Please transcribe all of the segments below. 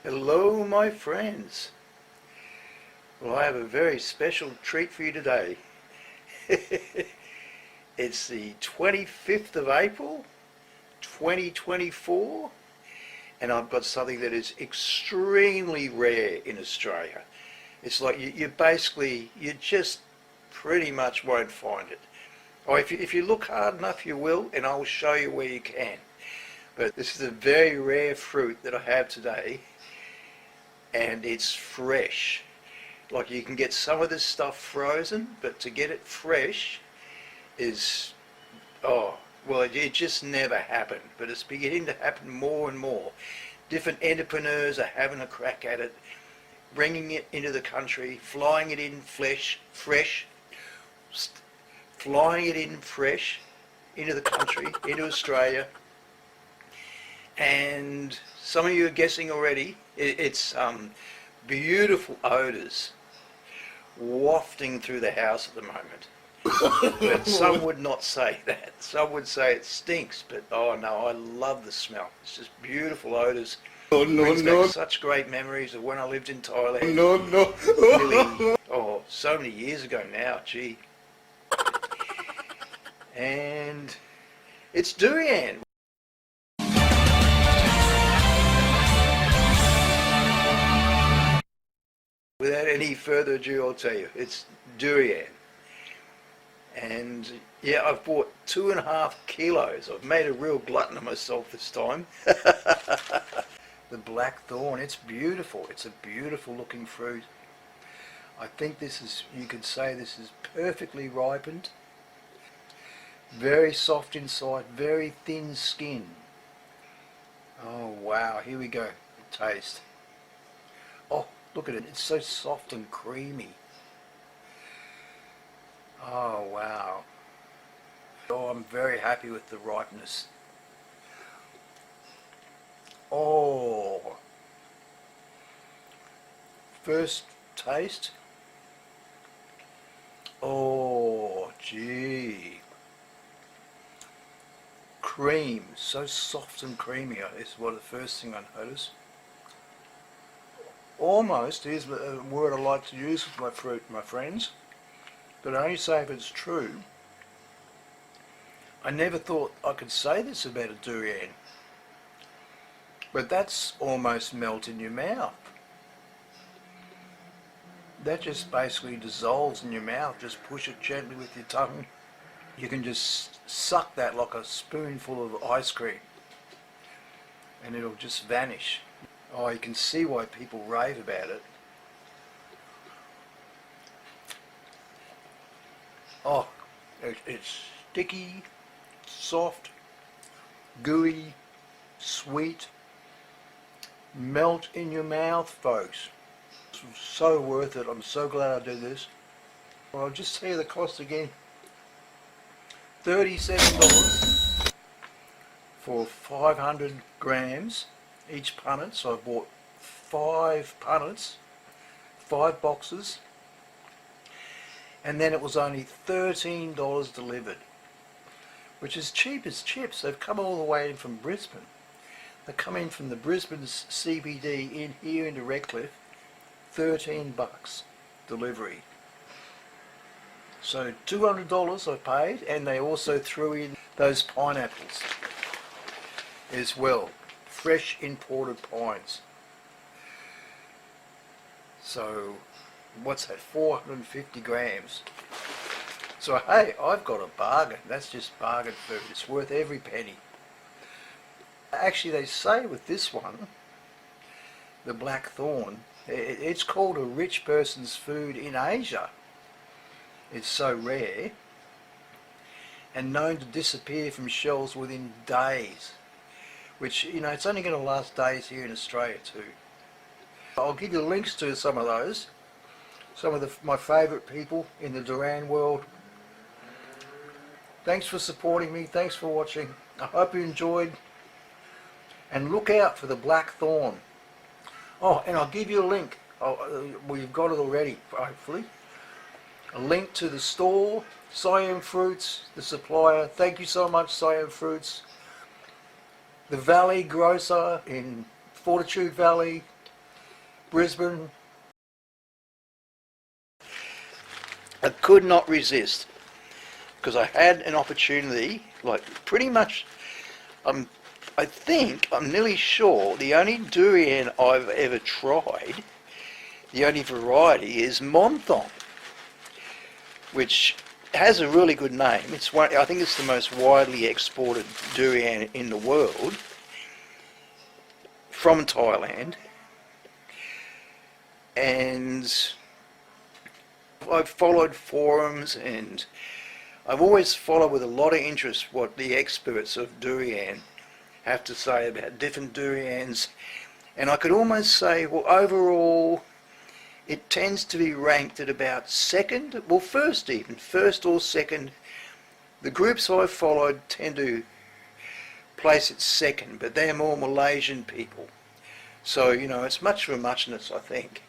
Hello, my friends. Well, I have a very special treat for you today. It's the 25th of April, 2024, and I've got something that is extremely rare in Australia. It's like you just pretty much won't find it. Or if you look hard enough, you will, and I'll show you where you can. But this is a very rare fruit that I have today, and it's fresh. Like, you can get some of this stuff frozen, but to get it fresh is, oh, well, it just never happened. But it's beginning to happen more and more. Different entrepreneurs are having a crack at it, bringing it into the country, flying it in fresh, flying it in fresh into the country, into Australia. And some of you are guessing already, it's beautiful odours wafting through the house at the moment. But some would not say that. Some would say it stinks, but oh no, I love the smell. It's just beautiful odours. Oh, no, Brings no. back such great memories of when I lived in Thailand. No, no. Really, oh, so many years ago now, gee. And it's durian. Without any further ado, I'll tell you, it's durian. And yeah, I've bought 2.5 kilos. I've made a real glutton of myself this time. The Black Thorn, it's beautiful. It's a beautiful looking fruit. I think this is, you could say this is perfectly ripened. Very soft inside, very thin skin. Oh wow, here we go, the taste. Oh, look at it, it's so soft and creamy. Oh wow. Oh, I'm very happy with the ripeness. Oh, first taste. Oh, gee. Cream, so soft and creamy is what the first thing I notice. Almost, here's a word I like to use with my fruit, my friends, but I only say if it's true. I never thought I could say this about a durian, but that's almost melt in your mouth. That just basically dissolves in your mouth. Just push it gently with your tongue. You can just suck that like a spoonful of ice cream and it'll just vanish. Oh, you can see why people rave about it. Oh, it's sticky, soft, gooey, sweet, melt in your mouth, folks. It's so worth it. I'm so glad I did this. Well, I'll just tell you the cost again. $37 for 500 grams each punnet. So I bought 5 punnets, 5 boxes, and then it was only $13 delivered, which is cheap as chips. They've come all the way in from Brisbane. They come in from the Brisbane CBD in here into Redcliffe, $13 delivery. So $200 I paid, and they also threw in those pineapples as well, fresh imported pines. So what's that, 450 grams. So hey, I've got a bargain. That's just bargain food. It's worth every penny. Actually, they say with this one, the Black Thorn, it's called a rich person's food in Asia. It's so rare and known to disappear from shelves within days, which, you know, it's only going to last days here in Australia too. I'll give you links to some of those, some of my favourite people in the Durian world. Thanks for supporting me, thanks for watching. I hope you enjoyed, and look out for the Black Thorn. Oh, and I'll give you a link. Well, you've got it already, hopefully. A link to the store, Siam Fruits, the supplier. Thank you so much, Siam Fruits. The Valley Grocer in Fortitude Valley, Brisbane. I could not resist because I had an opportunity, like pretty much, I think, I'm nearly sure, the only durian I've ever tried, the only variety is Monthong, which has a really good name. It's one, I think it's the most widely exported durian in the world, from Thailand. And I've followed forums, and I've always followed with a lot of interest what the experts of durian have to say about different durians. And I could almost say, well, overall, it tends to be ranked at about second, well, first even, first or second. The groups I've followed tend to place it second, but they're more Malaysian people. So, you know, it's much for muchness, I think.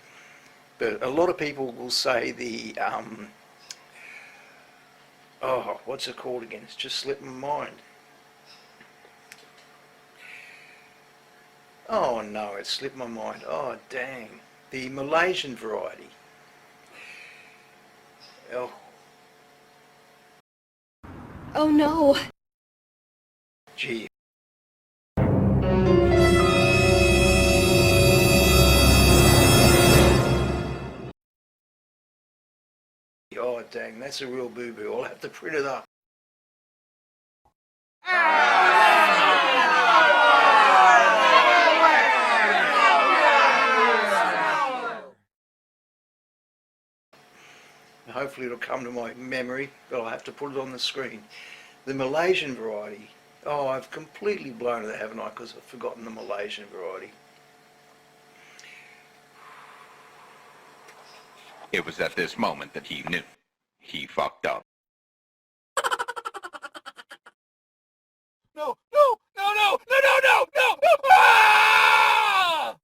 But a lot of people will say the, oh, what's it called again? It's just slipped my mind. Oh no, it slipped my mind. Oh dang. The Malaysian variety. Oh. Oh no. Gee. Oh dang, that's a real boo-boo. I'll have to print it up. Hopefully it'll come to my memory, but I'll have to put it on the screen. The Malaysian variety. Oh, I've completely blown it, haven't I? Because I've forgotten the Malaysian variety. It was at this moment that he knew. He fucked up. No, no, no, no, no, no, no, no, no! Ah!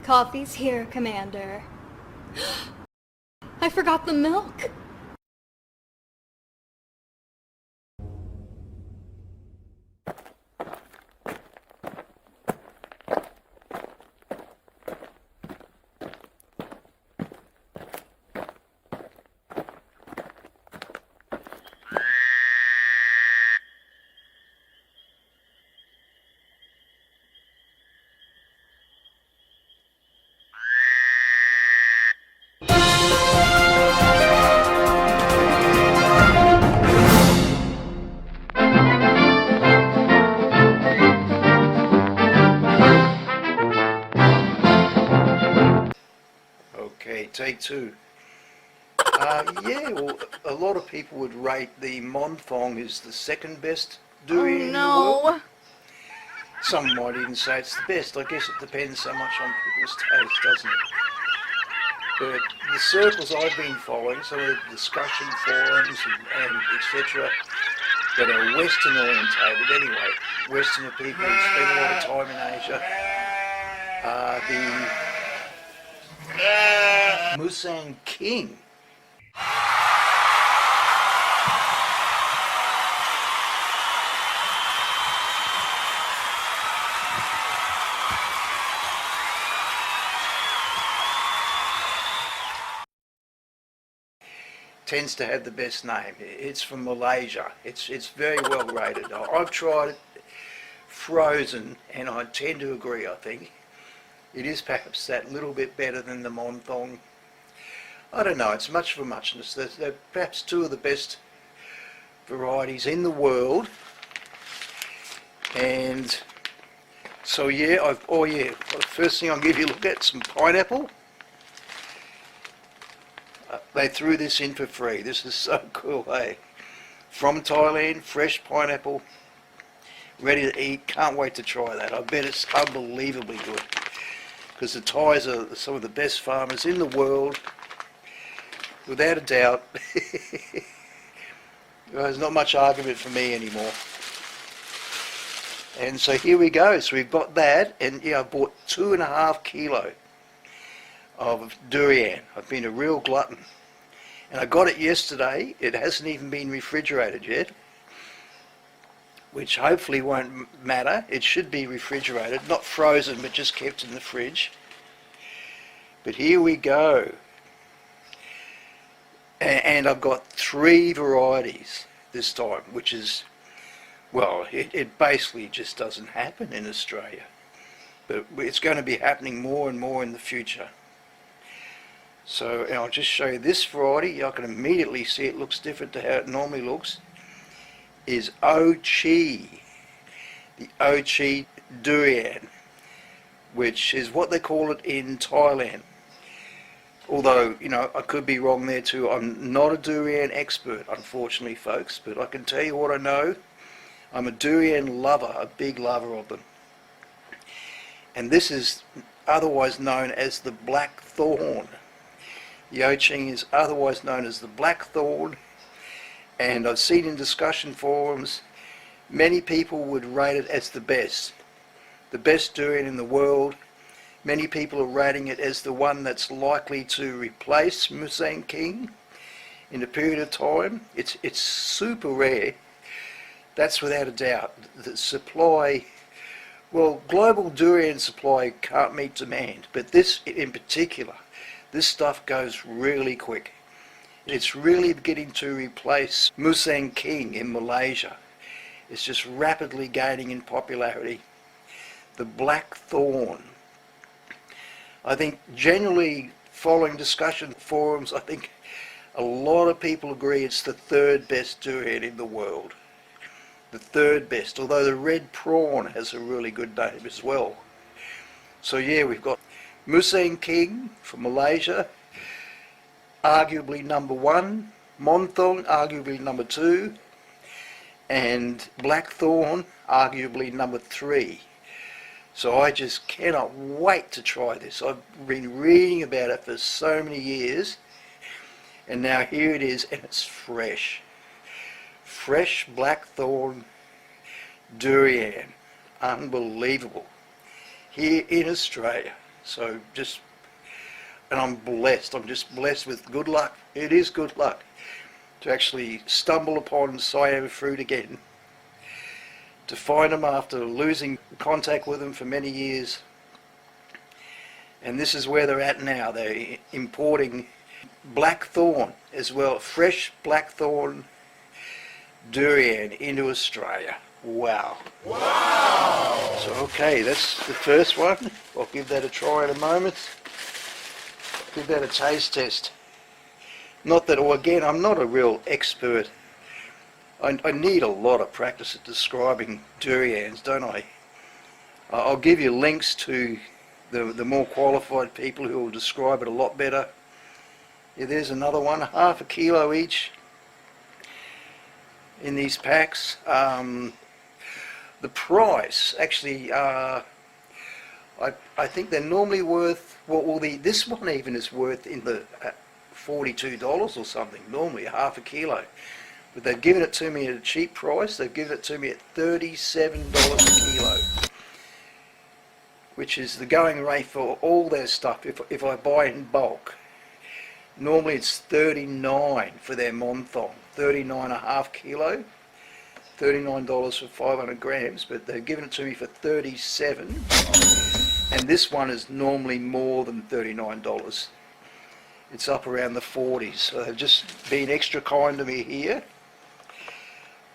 Coffee's here, Commander. I forgot the milk. Okay, take two. Yeah, well, a lot of people would rate the Monthong as the second best durian in the world. Some might even say it's the best. I guess it depends so much on people's taste, doesn't it? But the circles I've been following, some of the discussion forums and etc., that are Western orientated anyway, Western people who spend a lot of time in Asia, the Musang King. Tends to have the best name. It's from Malaysia. It's very well rated. I've tried it frozen, and I tend to agree. I think it is perhaps that little bit better than the Monthong. I don't know. It's much for muchness. They're perhaps two of the best varieties in the world. And so yeah, the first thing I'll give you a look at, some pineapple. They threw this in for free. This is so cool, hey? From Thailand, fresh pineapple, ready to eat. Can't wait to try that. I bet it's unbelievably good. Because the Thais are some of the best farmers in the world. without a doubt, there's not much argument for me anymore. And so here we go. So we've got that, and I bought 2.5 kilo of durian. I've been a real glutton. And I got it yesterday. It hasn't even been refrigerated yet, which hopefully won't matter. It should be refrigerated, not frozen, but just kept in the fridge. But here we go. And I've got 3 varieties this time, which is, well, it basically just doesn't happen in Australia. But it's going to be happening more and more in the future. So I'll just show you this variety. I can immediately see it looks different to how it normally looks. Is Ochi, the Ochi durian, which is what they call it in Thailand. Although, I could be wrong there too. I'm not a durian expert, unfortunately, folks, but I can tell you what I know. I'm a durian lover, a big lover of them. And this is otherwise known as the Black Thorn. The Ochi is otherwise known as the Black Thorn, and I've seen in discussion forums many people would rate it as the best durian in the world. Many people are rating it as the one that's likely to replace Monthong King in a period of time. It's super rare, that's without a doubt. The supply, well, global durian supply can't meet demand, but this in particular, this stuff goes really quick. It's really beginning to replace Monthong King in Malaysia. It's just rapidly gaining in popularity. The Black Thorn. I think generally, following discussion forums, I think a lot of people agree it's the 3rd best durian in the world. The 3rd best, although the red prawn has a really good name as well. So yeah, we've got Monthong King from Malaysia, arguably number 1, Monthong arguably number 2, and Black Thorn arguably number 3. So I just cannot wait to try this. I've been reading about it for so many years, and now here it is, and it's fresh. Fresh Black Thorn durian. Unbelievable. Here in Australia. So and I'm blessed. I'm just blessed with good luck. It is good luck to actually stumble upon Siam fruit again. To find them after losing contact with them for many years. And this is where they're at now. They're importing Black Thorn as well. Fresh Black Thorn durian into Australia. Wow. Wow! So okay, that's the first one. I'll give that a try in a moment. Give that a taste test. Not that, or again, I'm not a real expert. I need a lot of practice at describing durians, don't I? I'll give you links to the more qualified people who will describe it a lot better. Yeah, there's another one, 1/2 kilo each in these packs. The price, actually, I think they're normally worth, well, this one even is worth in the $42 or something, normally 1/2 kilo. But they've given it to me at a cheap price. They've given it to me at $37 a kilo, which is the going rate for all their stuff if I buy in bulk. Normally it's $39 for their Monthong, 39.5 kilo, $39 for 500 grams, but they've given it to me for $37, and this one is normally more than $39. It's up around the 40s, so they've just been extra kind to me here.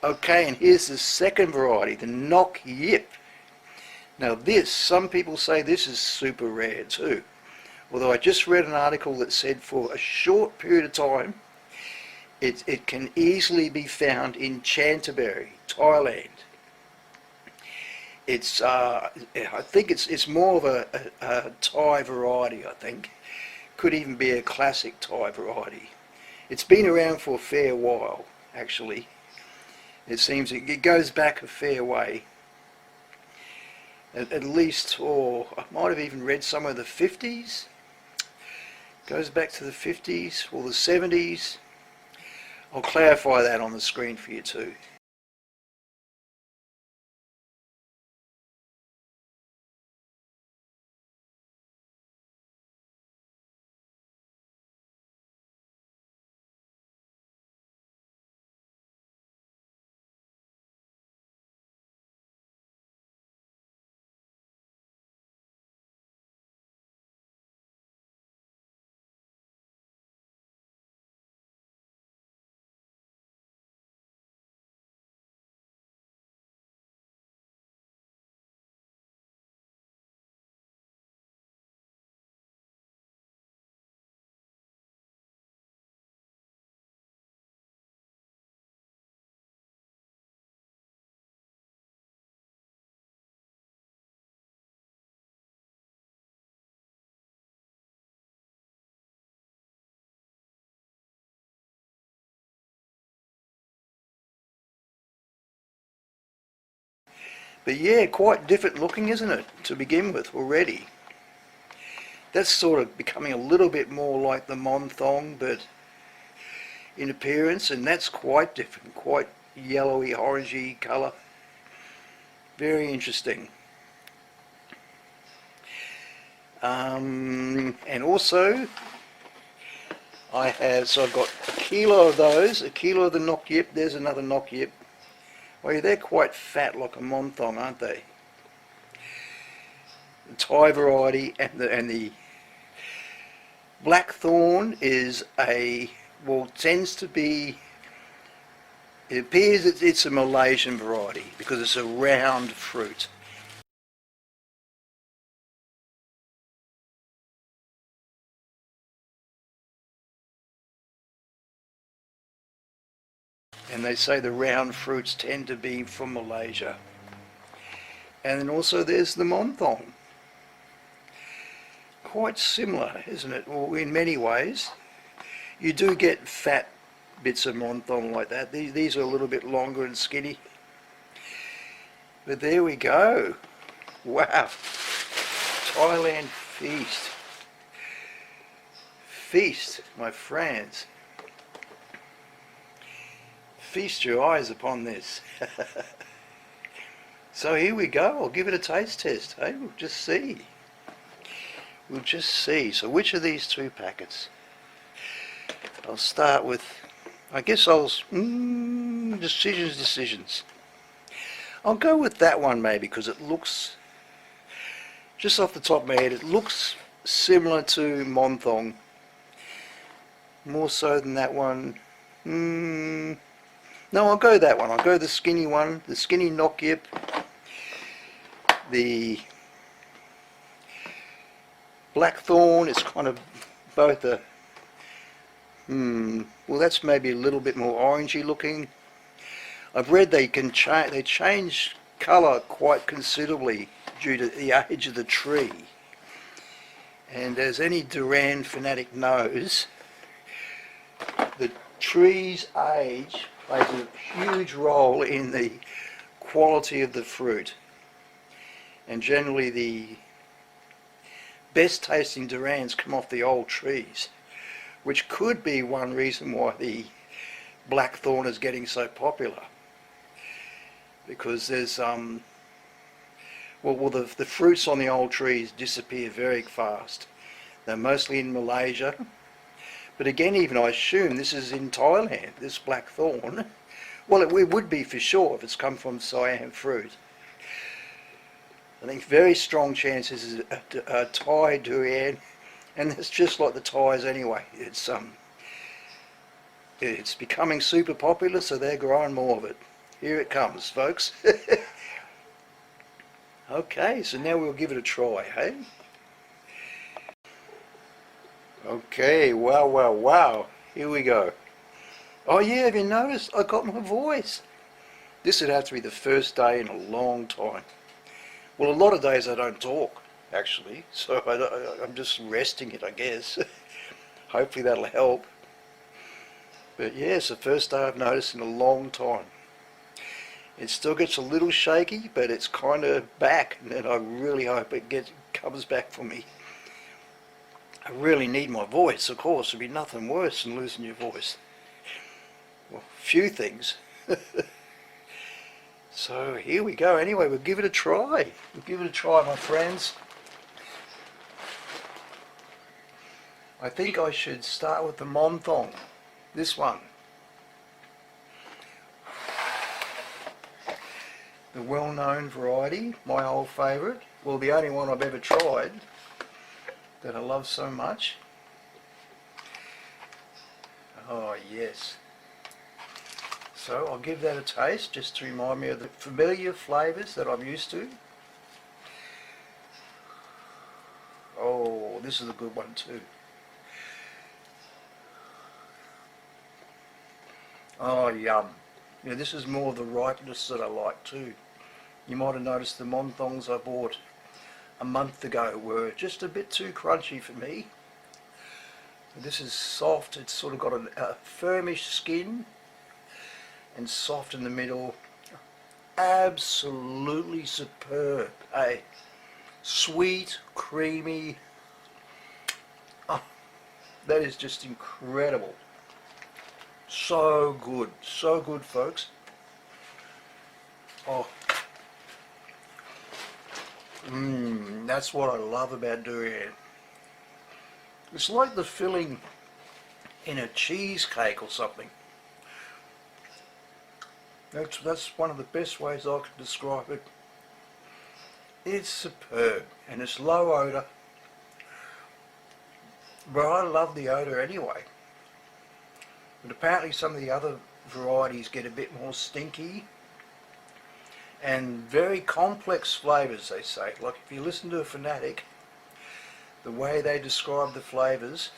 Okay, and here's the second variety, the Nok Yip. Now this, some people say this is super rare too. Although I just read an article that said for a short period of time, it can easily be found in Canterbury, Thailand. It's, I think it's more of a Thai variety, I think. Could even be a classic Thai variety. It's been around for a fair while, actually. It seems it goes back a fair way. At least, or I might have even read somewhere the 50s. Goes back to the 50s or the 70s. I'll clarify that on the screen for you too. But yeah, quite different looking, isn't it, to begin with already? That's sort of becoming a little bit more like the Monthong, but in appearance, and that's quite different, quite yellowy, orangey colour. Very interesting. And also, so I've got a kilo of those, a kilo of the Nok Yip. There's another Nok Yip. Well, they're quite fat like a Monthong, aren't they? The Thai variety and the Black Thorn is tends to be, it appears that it's a Malaysian variety because it's a round fruit. And they say the round fruits tend to be from Malaysia. And then also there's the Monthong. Quite similar, isn't it? Well, in many ways. You do get fat bits of Monthong like that. These are a little bit longer and skinny. But there we go. Wow. Thailand feast. Feast, my friends. Feast your eyes upon this. So here we go. I'll give it a taste test. Hey, we'll just see. We'll just see. So which of these two packets? I'll start with, I guess decisions. I'll go with that one maybe because it looks, just off the top of my head, it looks similar to Monthong. More so than that one. No, I'll go that one. I'll go the skinny one, the skinny Nok Yip. The Black Thorn is kind of both a, well, that's maybe a little bit more orangey looking. I've read they change colour quite considerably due to the age of the tree. And as any Durian fanatic knows, the tree's age plays a huge role in the quality of the fruit. And generally the best tasting Durians come off the old trees, which could be one reason why the Black Thorn is getting so popular. Because there's the fruits on the old trees disappear very fast. They're mostly in Malaysia, but again, even I assume this is in Thailand, this Black Thorn. Well, it would be for sure if it's come from Siam fruit. I think very strong chances is a Thai durian, and it's just like the Thais anyway. It's becoming super popular, so they're growing more of it. Here it comes, folks. Okay, so now we'll give it a try, hey? Okay, wow. Here we go. Oh yeah, have you noticed? I got my voice. This would have to be the first day in a long time. Well, a lot of days I don't talk, actually, so I'm just resting it, I guess. Hopefully that'll help. But yeah, it's the first day I've noticed in a long time. It still gets a little shaky, but it's kind of back, and I really hope it comes back for me. I really need my voice, of course. There'd be nothing worse than losing your voice. Well, few things. So here we go. Anyway, we'll give it a try. We'll give it a try, my friends. I think I should start with the Monthong. This one. The well-known variety, my old favourite. Well, the only one I've ever tried that I love so much. Oh yes. So I'll give that a taste just to remind me of the familiar flavours that I'm used to. Oh, this is a good one too. Oh, yum. Yeah, this is more of the ripeness that I like too. You might have noticed the Monthongs I bought a month ago were just a bit too crunchy for me. This is soft, it's sort of got a firmish skin and soft in the middle. Absolutely superb. Sweet, creamy. Oh, that is just incredible. So good folks. Oh, that's what I love about durian. It's like the filling in a cheesecake or something. That's one of the best ways I can describe it. It's superb and it's low odour, but I love the odour anyway. But apparently some of the other varieties get a bit more stinky and very complex flavours, they say. Like if you listen to a fanatic, the way they describe the flavours,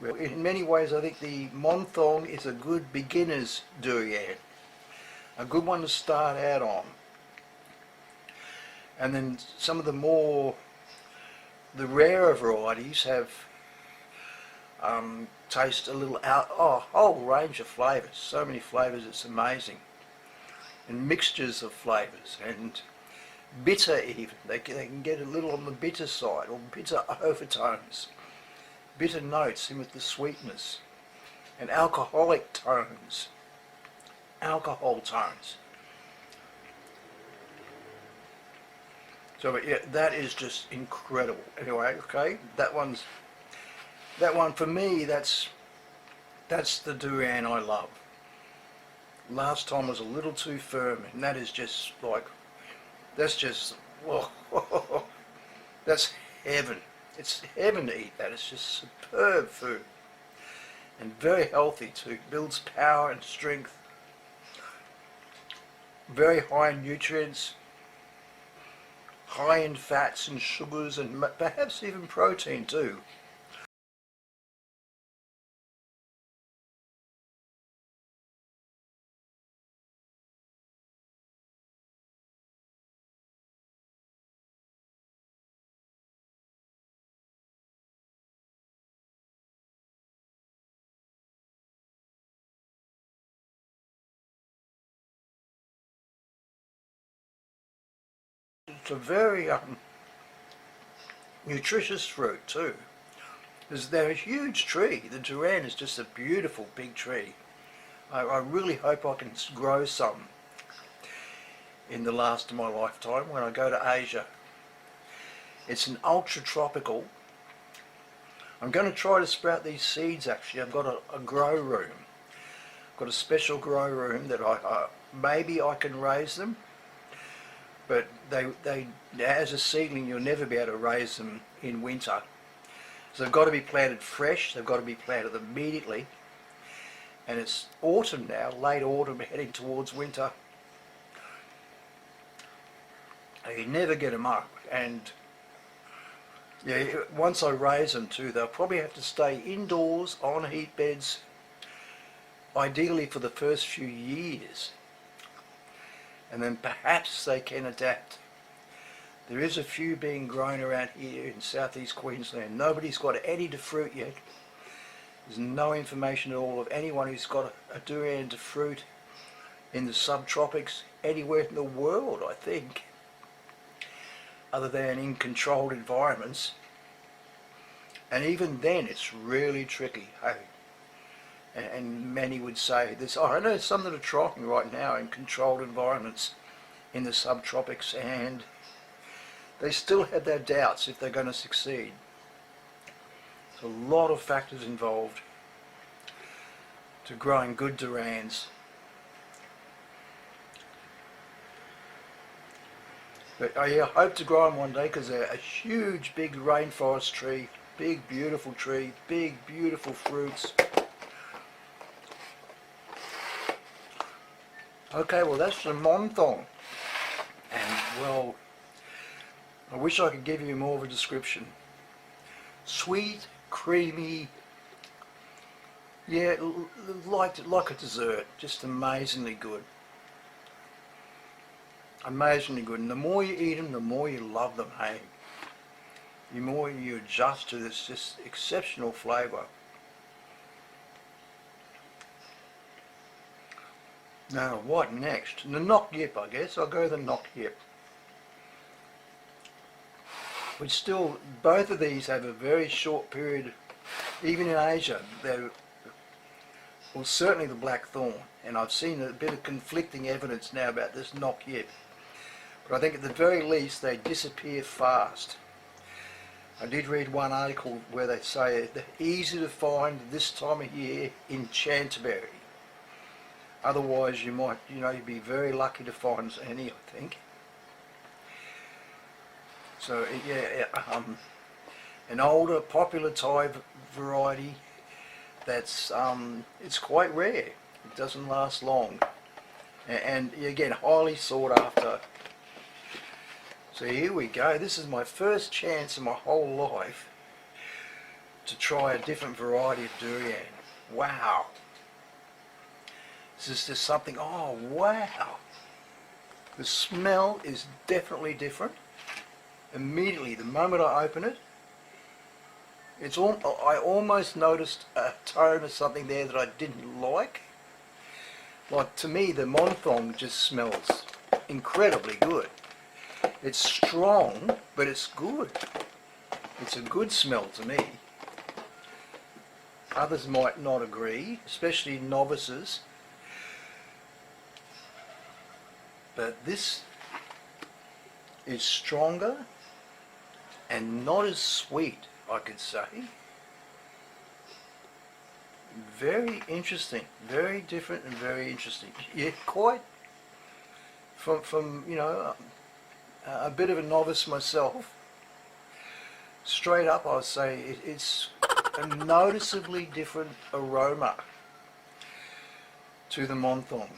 well, in many ways I think the Monthong is a good beginner's durian, a good one to start out on. And then some of the rarer varieties have taste a little out, a whole range of flavours, so many flavours it's amazing. And mixtures of flavours and bitter even, they can get a little on the bitter side or bitter overtones. Bitter notes in with the sweetness and alcoholic tones, alcohol tones. So yeah, that is just incredible. Anyway, okay, that one for me, that's the durian I love. Last time was a little too firm, and that is just like, that's just, whoa, that's heaven. It's heaven to eat that. It's just superb food. And very healthy too. Builds power and strength. Very high in nutrients. High in fats and sugars and perhaps even protein too. It's a very nutritious fruit too. They're a huge tree. The durian is just a beautiful big tree. I really hope I can grow some in the last of my lifetime when I go to Asia. It's an ultra tropical. I'm going to try to sprout these seeds actually. I've got a grow room. I've got a special grow room that maybe I can raise them. But they as a seedling you'll never be able to raise them in winter. So they've got to be planted fresh, they've got to be planted immediately. And it's autumn now, late autumn heading towards winter. You never get them up, and yeah, once I raise them too, they'll probably have to stay indoors on heat beds, ideally for the first few years. And then perhaps they can adapt. There is a few being grown around here in southeast Queensland. Nobody's got any to fruit yet. There's no information at all of anyone who's got a durian to fruit in the subtropics anywhere in the world, I think. other than in controlled environments. And even then it's really tricky, hey. And many would say this. Oh, I know some that are trying right now in controlled environments in the subtropics, and they still have their doubts if they're going to succeed. There's a lot of factors involved to growing good Durans. But I hope to grow them one day because they're a huge, big rainforest tree, big, beautiful tree, big, beautiful fruits. Okay, well that's the Monthong, and well, I wish I could give you more of a description. Sweet, creamy, yeah, like a dessert, just amazingly good. Amazingly good, and the more you eat them, the more you love them, hey? The more you adjust to this just exceptional flavour. Now, what next? The Nok Yip, I guess. I'll go the Nok Yip. Which still, both of these have a very short period, even in Asia. Well, certainly the Black Thorn, and I've seen a bit of conflicting evidence now about this Nok Yip. But I think at the very least they disappear fast. I did read one article where they say they're easy to find this time of year in Canterbury. Otherwise, you might, you'd be very lucky to find any, I think. So, yeah, an older, popular Thai variety that's, it's quite rare. It doesn't last long. And again, highly sought after. So here we go. This is my first chance in my whole life to try a different variety of durian. Wow. This is just something, oh wow. The smell is definitely different. Immediately, the moment I open it, I almost noticed a tone of something there that I didn't like. Like to me, the Monthong just smells incredibly good. It's strong, but it's good. It's a good smell to me. Others might not agree, especially novices. But this is stronger and not as sweet, I could say. Very interesting, very different and very interesting. Yeah, quite from a bit of a novice myself. Straight up, I would say it's a noticeably different aroma to the Monthong.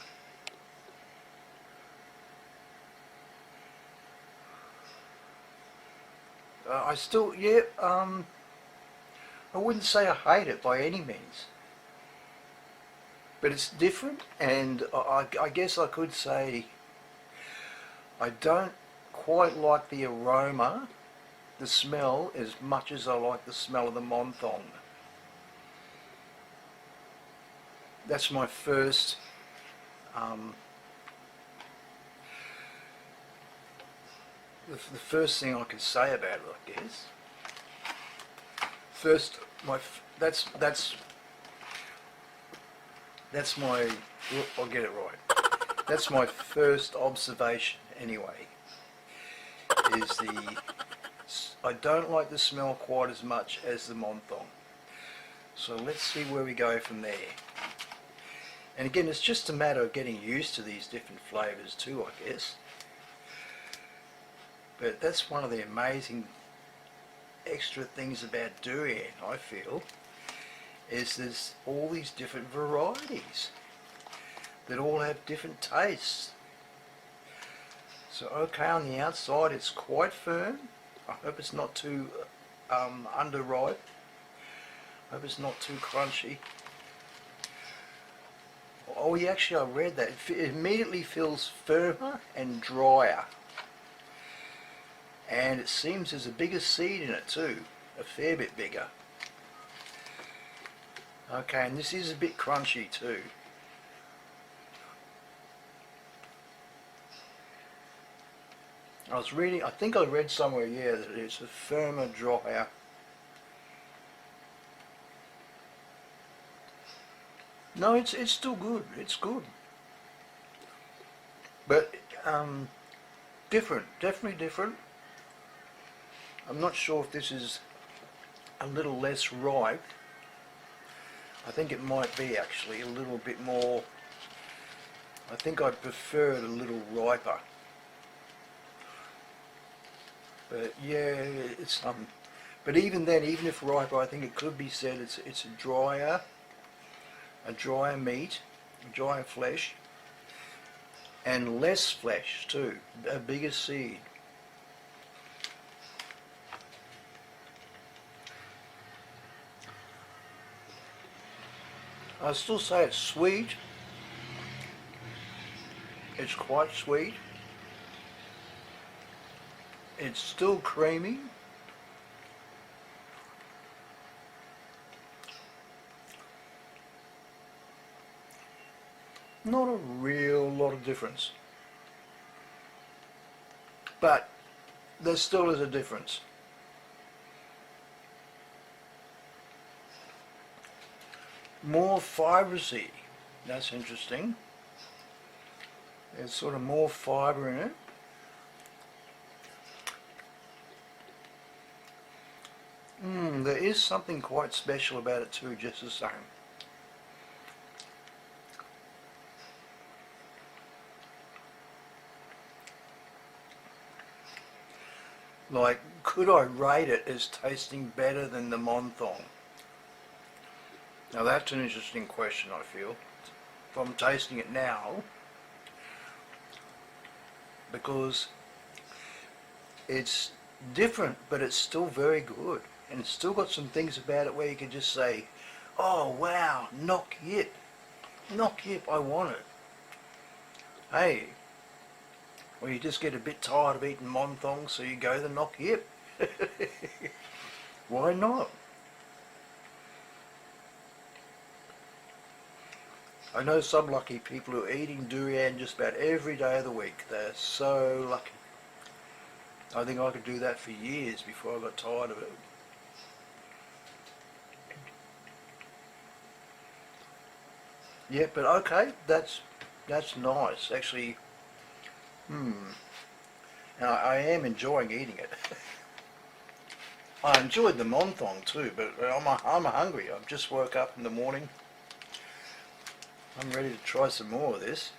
I still, I wouldn't say I hate it by any means, but it's different, and I guess I could say I don't quite like the aroma, the smell, as much as I like the smell of the Monthong. That's my first the first thing I could say about it, I guess. First, that's my, I'll get it right. That's my first observation anyway, is I don't like the smell quite as much as the Monthong. So let's see where we go from there. And again, it's just a matter of getting used to these different flavours too, I guess. But that's one of the amazing extra things about durian, I feel, is there's all these different varieties that all have different tastes. So okay, on the outside it's quite firm. I hope it's not too underripe. I hope it's not too crunchy. Oh yeah, actually I read that. It immediately feels firmer and drier. And it seems there's a bigger seed in it too, a fair bit bigger. Okay, and this is a bit crunchy too. I was reading, I think I read somewhere, yeah, that it's a firmer, drier. No, it's still good. It's good. But different, definitely different. I'm not sure if this is a little less ripe. I think it might be actually a little bit more. I think I'd prefer it a little riper. But yeah, it's but even then, even if riper, I think it could be said it's a drier meat, a drier flesh, and less flesh too, a bigger seed. I still say it's sweet. It's quite sweet. It's still creamy. Not a real lot of difference. But there still is a difference. More fibrous-y. That's interesting. There's sort of more fibre in it. There is something quite special about it too, just the same. Like, could I rate it as tasting better than the Monthong? Now that's an interesting question, I feel. If I'm tasting it now, because it's different, but it's still very good. And it's still got some things about it where you could just say, oh wow, Nok Yip. Nok Yip, I want it. Hey, well, you just get a bit tired of eating Monthong, so you go the Nok Yip. Why not? I know some lucky people who are eating durian just about every day of the week. They're so lucky. I think I could do that for years before I got tired of it. Yeah, but okay, that's nice. Actually, and I am enjoying eating it. I enjoyed the Monthong too, but I'm hungry. I've just woke up in the morning. I'm ready to try some more of this.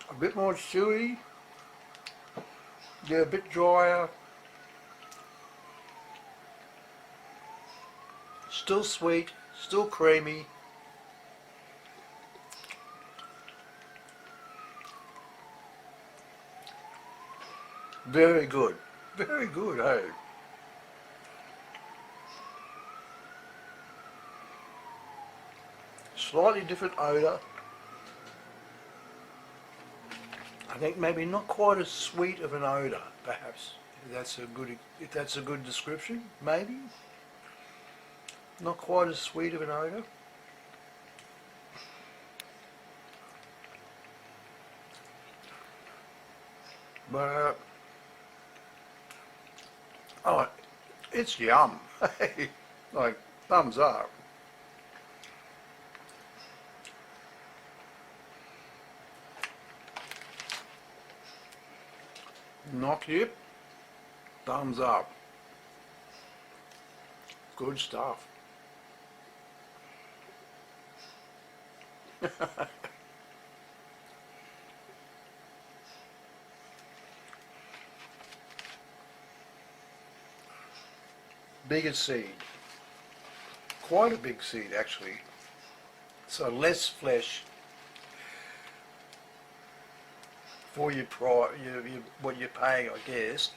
A bit more chewy. Yeah, a bit drier. Still sweet, still creamy. Very good. Very good, hey. Slightly different odour. I think maybe not quite as sweet of an odour, perhaps. If that's a good description, maybe. Not quite as sweet of an odour. But oh, it's yum. Like, thumbs up. Nok Yip, thumbs up. Good stuff. Bigger seed. Quite a big seed actually. So less flesh for what you're paying, I guess.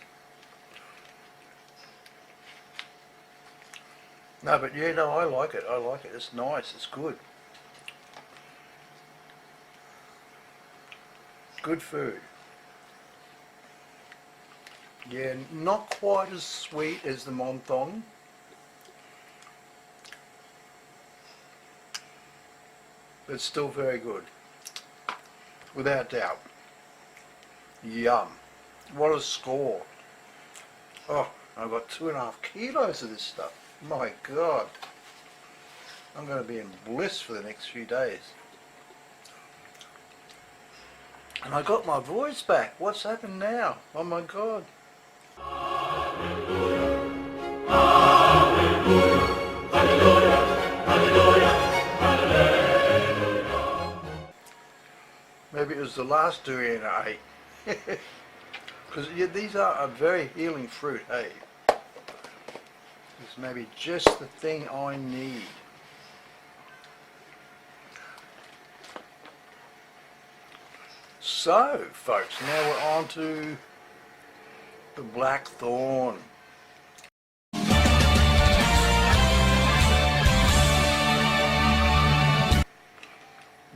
No, but yeah, no, I like it. I like it. It's nice. It's good. Good food. Yeah, not quite as sweet as the Monthong, but still very good, without doubt. Yum. What a score. Oh, I've got 2.5 kilos of this stuff. My God. I'm going to be in bliss for the next few days. And I got my voice back. What's happened now? Oh my God. Maybe it was the last durian I ate. Because these are a very healing fruit, hey. It's maybe just the thing I need. So, folks, now we're on to the Black Thorn.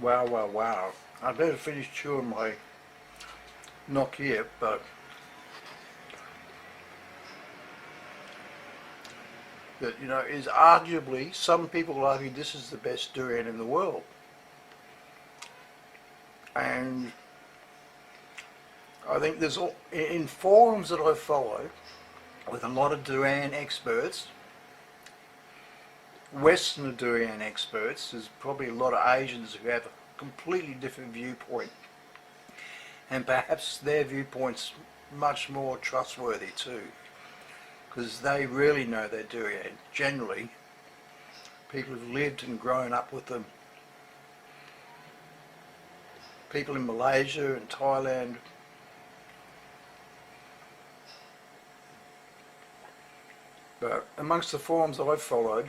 Wow, wow, wow. I better finish chewing my Nok Yip, but that, you know, is arguably, some people argue this is the best durian in the world. And I think there's, in forums that I follow, with a lot of durian experts, Western durian experts, there's probably a lot of Asians who have a completely different viewpoint. And perhaps their viewpoint's much more trustworthy too, because they really know their durian. Generally, people who've lived and grown up with them. People in Malaysia and Thailand. But amongst the forums that I've followed,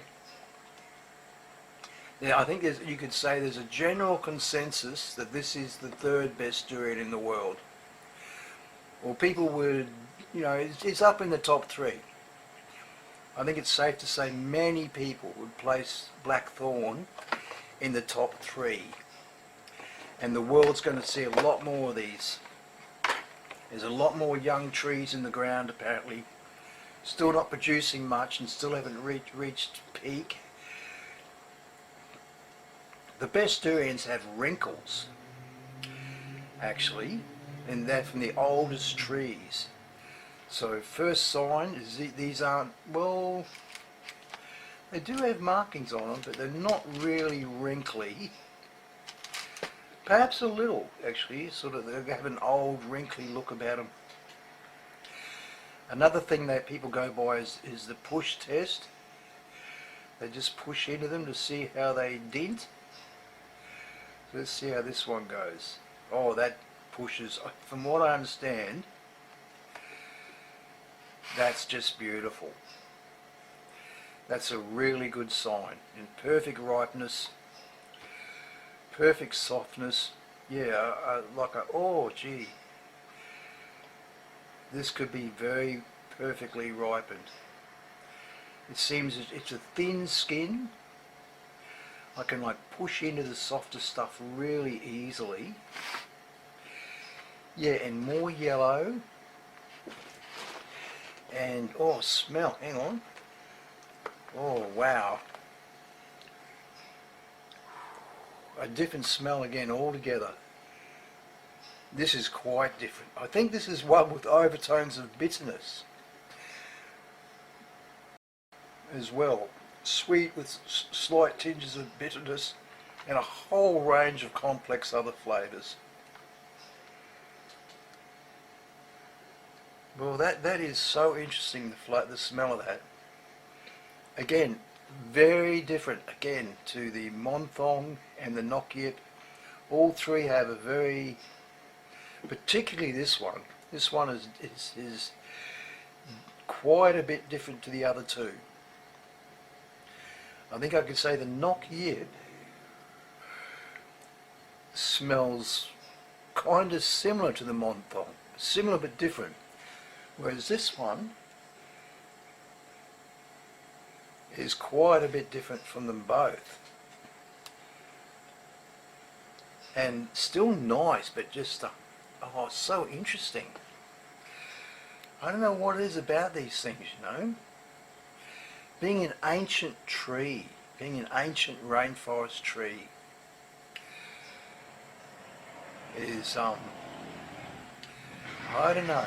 yeah, I think you could say there's a general consensus that this is the third best durian in the world. Or people would, you know, it's up in the top 3. I think it's safe to say many people would place Black Thorn in the top 3. And the world's going to see a lot more of these. There's a lot more young trees in the ground apparently. Still not producing much and still haven't reached peak. The best durians have wrinkles, actually, and they're from the oldest trees. So first sign is these aren't, well, they do have markings on them, but they're not really wrinkly. Perhaps a little, actually, sort of, they have an old wrinkly look about them. Another thing that people go by is the push test. They just push into them to see how they dent. So let's see how this one goes. Oh, that pushes, from what I understand, that's just beautiful. That's a really good sign. In perfect ripeness, perfect softness. Yeah, oh gee. This could be very perfectly ripened. It seems it's a thin skin. I can like push into the softer stuff really easily. Yeah, and more yellow. And oh, smell, hang on. Oh wow. A different smell again altogether. This is quite different. I think this is one with overtones of bitterness as well. Sweet with slight tinges of bitterness and a whole range of complex other flavours. Well, that is so interesting, the smell of that. Again, very different again to the Monthong and the Nok Yip. All three have a very, particularly this one. This one is quite a bit different to the other two. I think I could say the Nok Yip smells kind of similar to the Monthong, similar but different. Whereas this one, is quite a bit different from them both. And still nice, but just, oh, so interesting. I don't know what it is about these things, you know. Being an ancient tree, being an ancient rainforest tree is, I don't know.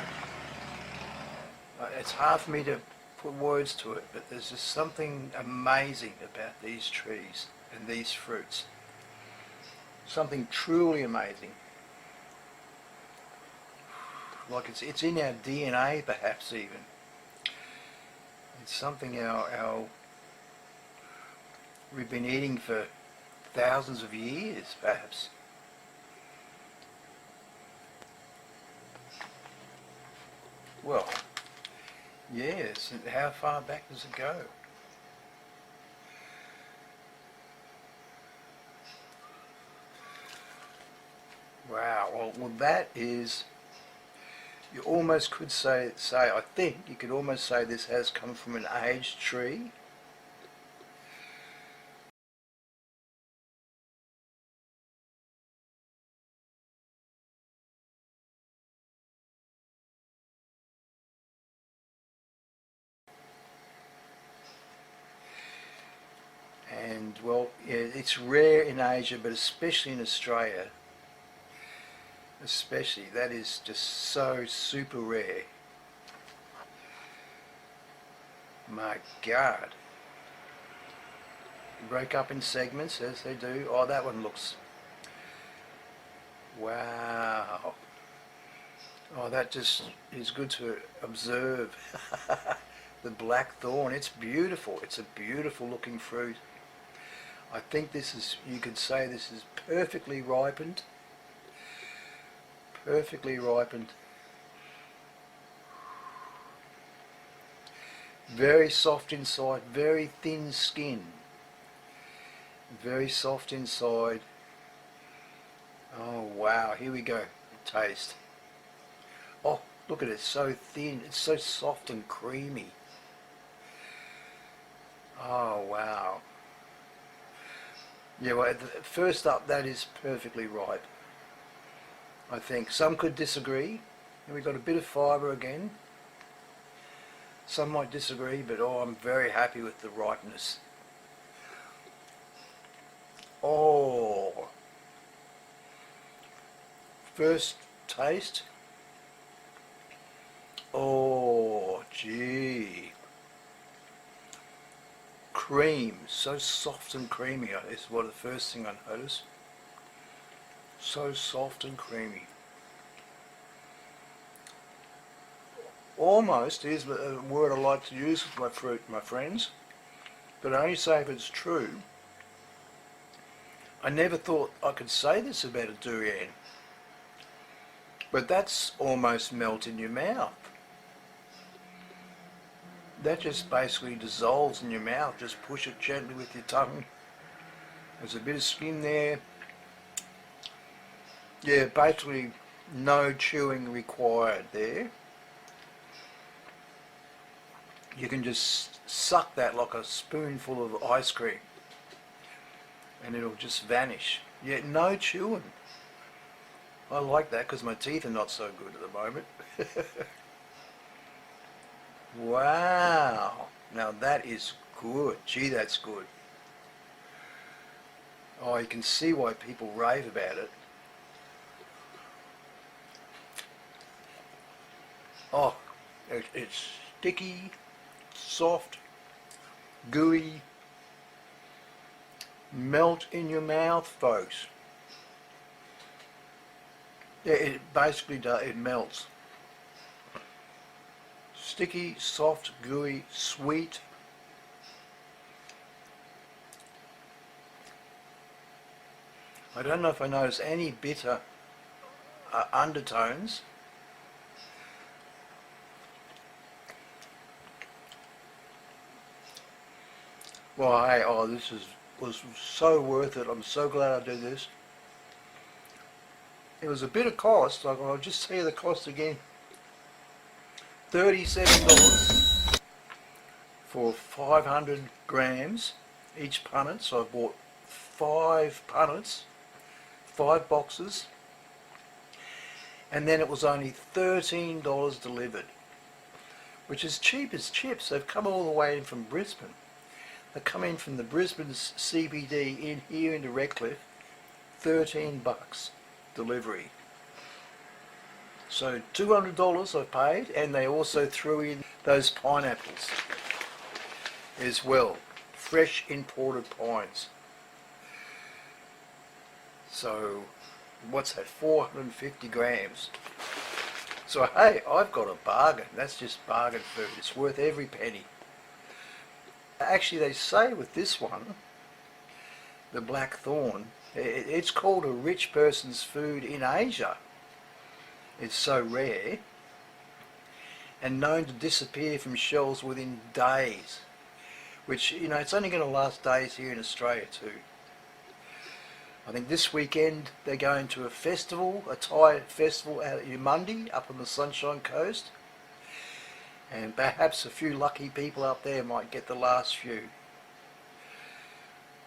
It's hard for me to put words to it, but there's just something amazing about these trees and these fruits. Something truly amazing. Like it's in our DNA, perhaps even. It's something we've been eating for thousands of years, perhaps. Well, yes. How far back does it go? Wow. Well, that is. You almost could say. I think you could almost say this has come from an aged tree. And well, yeah, it's rare in Asia, but especially in Australia. Especially, that is just so super rare. My God. Break up in segments as they do. Oh, that one looks. Wow. Oh, that just is good to observe. The Black Thorn. It's beautiful. It's a beautiful looking fruit. I think this is, you could say this is perfectly ripened. Perfectly ripened. Very soft inside, very thin skin. Very soft inside. Oh wow, here we go. Taste. Oh, look at it, it's so thin, it's so soft and creamy. Oh wow. Yeah, well, first up, that is perfectly ripe. I think some could disagree. And we've got a bit of fibre again. Some might disagree, but oh, I'm very happy with the ripeness. Oh, first taste. Oh, gee. Cream, so soft and creamy is what the first thing I noticed. So soft and creamy. Almost is a word I like to use with my fruit, my friends, but I only say if it's true. I never thought I could say this about a durian, but that's almost melt in your mouth. That just basically dissolves in your mouth. Just push it gently with your tongue. There's a bit of skin there. Yeah, basically no chewing required there. You can just suck that like a spoonful of ice cream and it'll just vanish. Yeah, no chewing. I like that because my teeth are not so good at the moment. Wow. Now that is good. Gee, that's good. Oh, you can see why people rave about it. Oh, it's sticky, soft, gooey, melt in your mouth, folks. Yeah, it basically does, it melts. Sticky, soft, gooey, sweet. I don't know if I notice any bitter undertones. Well, hey, oh, this was so worth it. I'm so glad I did this. It was a bit of cost. I'll just tell you the cost again. $37 for 500 grams each punnet. So I bought 5 punnets, 5 boxes, and then it was only $13 delivered, which is cheap as chips. They've come all the way in from Brisbane. They come in from the Brisbane CBD in here into Redcliffe, $13 delivery. So $200 I paid, and they also threw in those pineapples as well, fresh imported pines. So what's that, 450 grams. So hey, I've got a bargain. That's just bargain food. It's worth every penny. Actually, they say with this one, the Black Thorn, it's called a rich person's food in Asia. It's so rare and known to disappear from shelves within days, which, you know, it's only going to last days here in Australia too. I think this weekend they're going to a festival, a Thai festival out at Yamundi up on the Sunshine Coast, and perhaps a few lucky people up there might get the last few.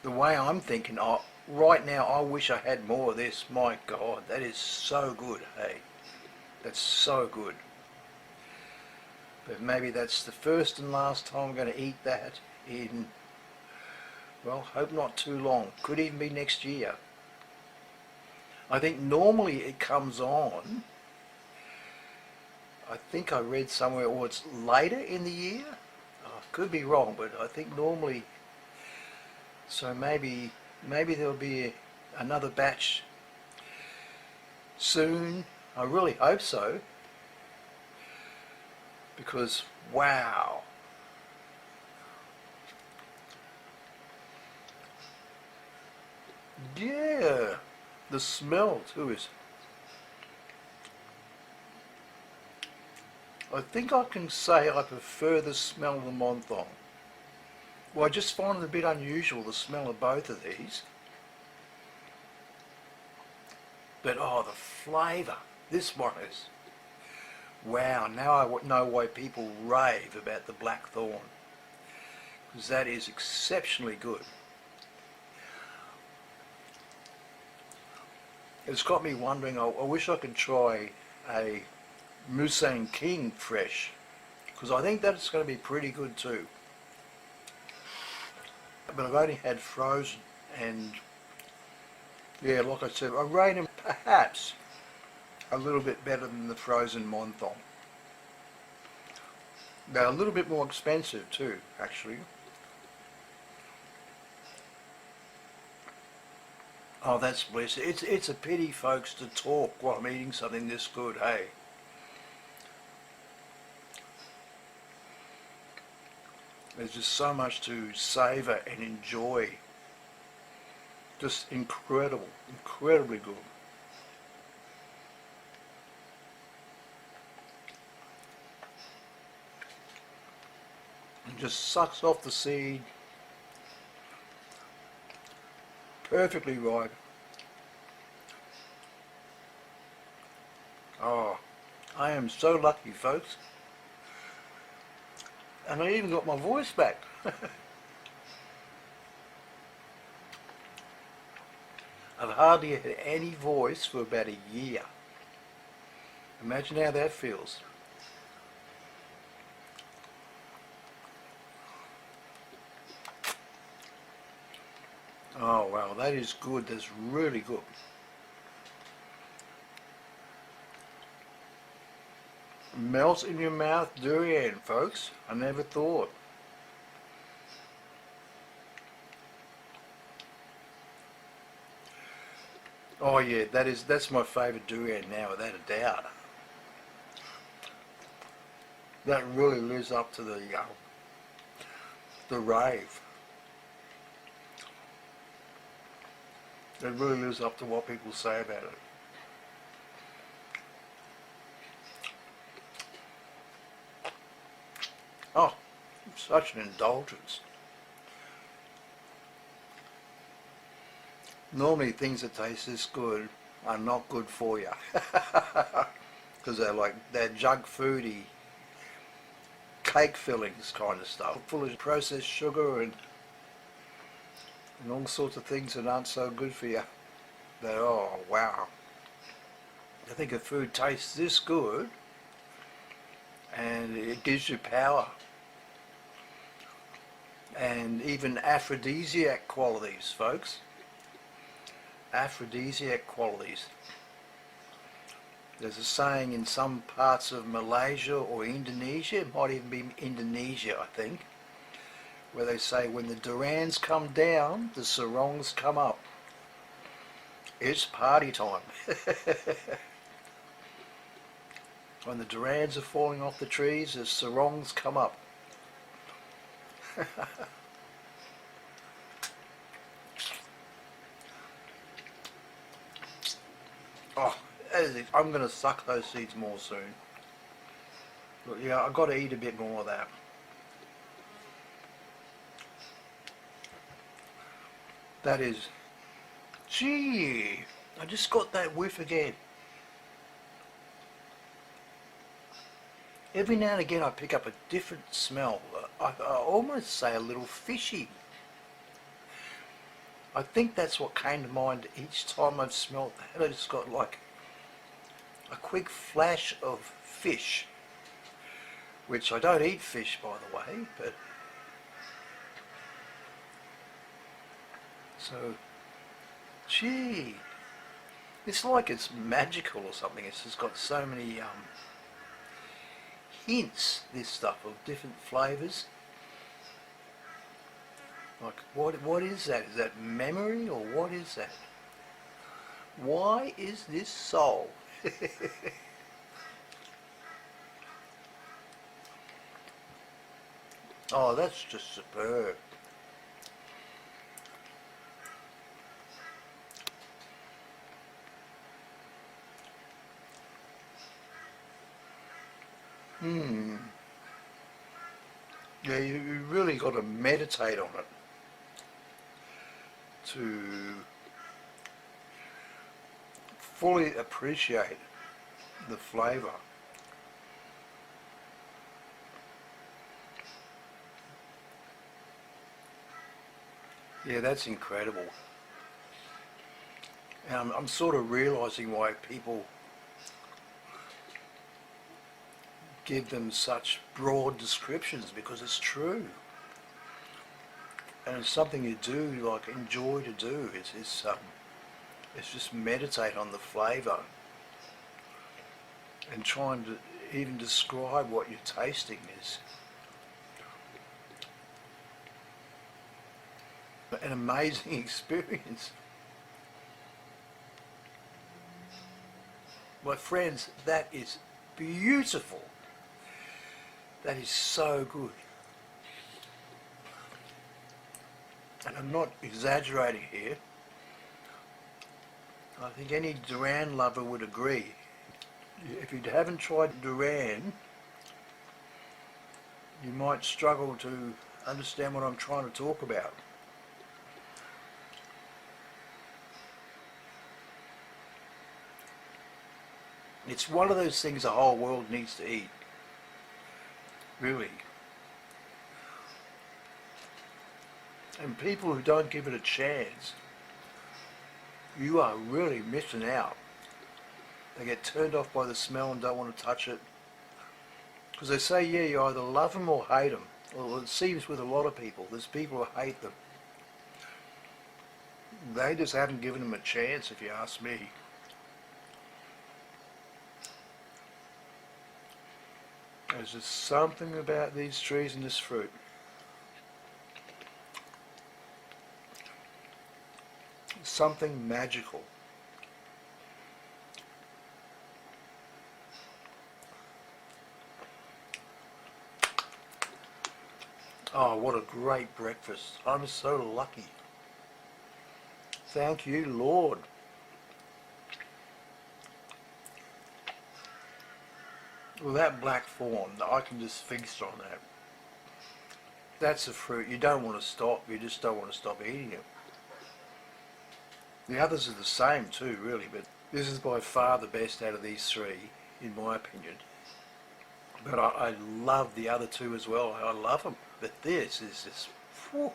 The way I'm thinking, right now I wish I had more of this. My God, that is so good, hey. That's so good. But maybe that's the first and last time I'm going to eat that in, well, hope not too long. Could even be next year. I think normally it comes on, I think I read somewhere, or it's later in the year. Could be wrong, but I think normally, so maybe there'll be another batch soon. I really hope so, because wow. Yeah, the smell too is, I think I can say I prefer the smell of the Monthong. Well, I just find it a bit unusual, the smell of both of these. But oh, the flavour. This one is, wow, now I know why people rave about the Black Thorn, because that is exceptionally good. It's got me wondering, I wish I could try a Monthong King fresh, because I think that's going to be pretty good too. But I've only had frozen, and yeah, like I said, I rate them perhaps a little bit better than the frozen Monthong. They're a little bit more expensive too, actually. Oh, that's blessed. It's a pity, folks, to talk while I'm eating something this good, hey. There's just so much to savour and enjoy. Just incredible, incredibly good. And just sucks off the seed. Perfectly ripe. Oh, I am so lucky, folks. And I even got my voice back. I've hardly had any voice for about a year. Imagine how that feels. Oh wow, that is good. That's really good. Melts in your mouth durian, folks. I never thought. Oh yeah, that's my favourite durian now, without a doubt. That really lives up to the rave. It really lives up to what people say about it. Oh, such an indulgence. Normally things that taste this good are not good for you. Because they're junk foody, cake fillings kind of stuff, full of processed sugar and all sorts of things that aren't so good for you. But oh wow, I think if food tastes this good and it gives you power and even aphrodisiac qualities, folks. Aphrodisiac qualities. There's a saying in some parts of Malaysia or Indonesia, it might even be Indonesia I think, where they say when the durans come down, the sarongs come up. It's party time. When the durans are falling off the trees, the sarongs come up. Oh, I'm going to suck those seeds more soon. But yeah, I've got to eat a bit more of that. That is, gee, I just got that whiff again. Every now and again I pick up a different smell. I almost say a little fishy. I think that's what came to mind each time I've smelled that. I just got like a quick flash of fish, which I don't eat fish by the way, but so, gee, it's like it's magical or something. It's just got so many hints, this stuff, of different flavours. Like, what is that? Is that memory or what is that? Why is this so? Oh, that's just superb. Yeah, you really got to meditate on it to fully appreciate the flavour. Yeah, that's incredible. And I'm sort of realising why people give them such broad descriptions, because it's true. And it's something you do, like, enjoy to do. It's just meditate on the flavour and trying to even describe what you're tasting is an amazing experience. My friends, that is beautiful. That is so good. And I'm not exaggerating here. I think any Duran lover would agree. If you haven't tried Duran, you might struggle to understand what I'm trying to talk about. It's one of those things the whole world needs to eat. Really. And people who don't give it a chance, you are really missing out. They get turned off by the smell and don't want to touch it. Because they say, yeah, you either love them or hate them. Well, it seems with a lot of people, there's people who hate them. They just haven't given them a chance, if you ask me. There's just something about these trees and this fruit. Something magical. Oh, what a great breakfast. I'm so lucky. Thank you, Lord. Well, that black thorn, I can just feast on that. That's a fruit. You don't want to stop. You just don't want to stop eating it. The others are the same too, really, but this is by far the best out of these three, in my opinion. But I love the other two as well. I love them. But this is just, whew,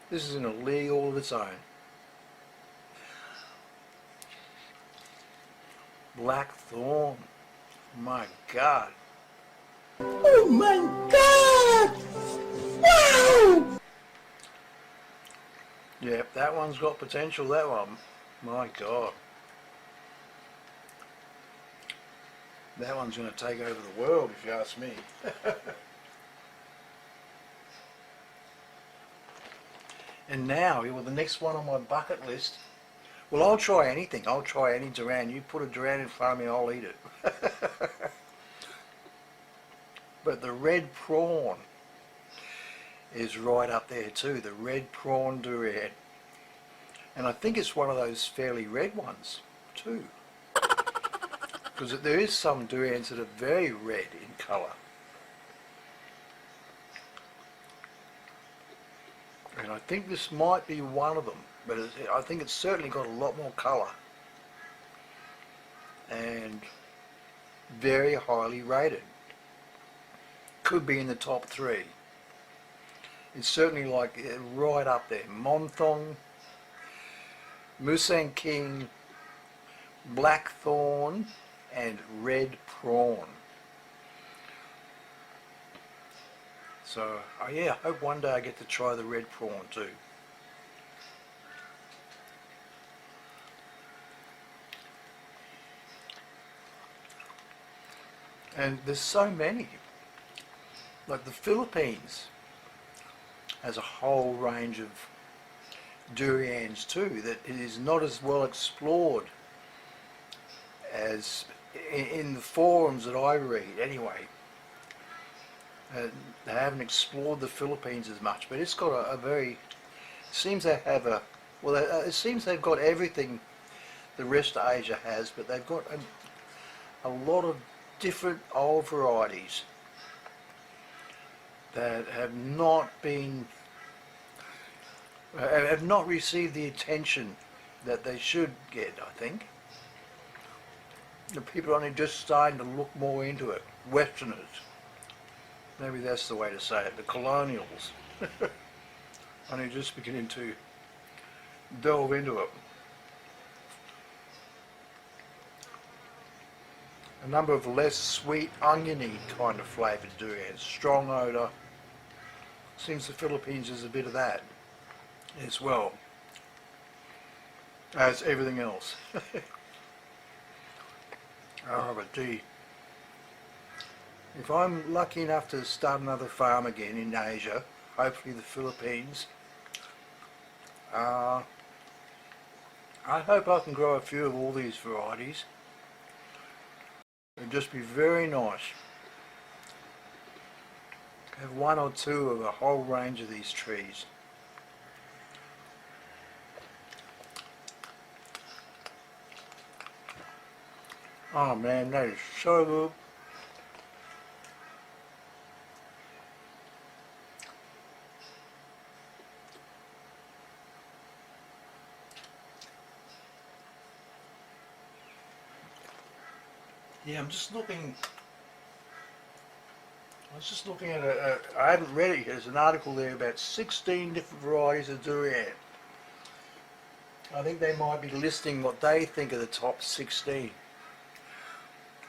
this is in a league all of its own. Black Thorn. My God. Oh my God! Wow! Yep, that one's got potential, that one. My God. That one's going to take over the world, if you ask me. And now, well, the next one on my bucket list, well, I'll try anything. I'll try any Durian. You put a Durian in front of me, I'll eat it. But the red prawn is right up there too, the red prawn Durian. And I think it's one of those fairly red ones too. Because there is some durians that are very red in colour. And I think this might be one of them, but I think it's certainly got a lot more colour. And very highly rated. Could be in the top 3. It's certainly like right up there. Monthong, Musang King, Black Thorn, and red prawn. So yeah, I hope one day I get to try the red prawn too. And there's so many. Like the Philippines has a whole range of durians too that it is not as well explored as in the forums that I read anyway. They haven't explored the Philippines as much, but it's got a very, it seems they have a, well, it seems they've got everything the rest of Asia has, but they've got a lot of different old varieties that have not been, have not received the attention that they should get, I think. The people are only just starting to look more into it. Westerners. Maybe that's the way to say it. The colonials. Only just beginning to delve into it. A number of less sweet, oniony kind of flavoured durians. Strong odour. Seems the Philippines is a bit of that as well as everything else. Oh, but gee, if I'm lucky enough to start another farm again in Asia, hopefully the Philippines, I hope I can grow a few of all these varieties. It'd just be very nice. Have one or two of a whole range of these trees. Oh man, that is so good. Yeah, I'm just looking. I was just looking at I haven't read it yet. There's an article there about 16 different varieties of durian. I think they might be listing what they think are the top 16.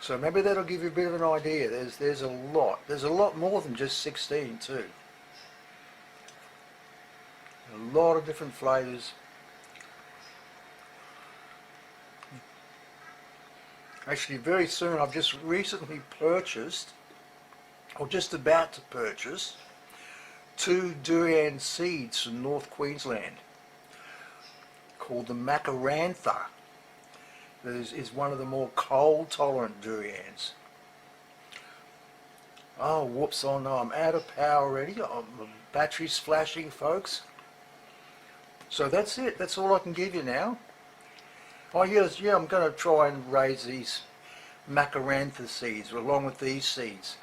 So maybe that'll give you a bit of an idea. There's a lot. There's a lot more than just 16 too. A lot of different flavours. Actually, very soon, I've just recently purchased, or just about to purchase, 2 durian seeds from North Queensland called the Macarantha. That is one of the more cold tolerant durians. Oh whoops, oh no, I'm out of power already. My battery's flashing, folks. So that's it, that's all I can give you now. Oh yes, yeah, I'm going to try and raise these Macarantha seeds along with these seeds.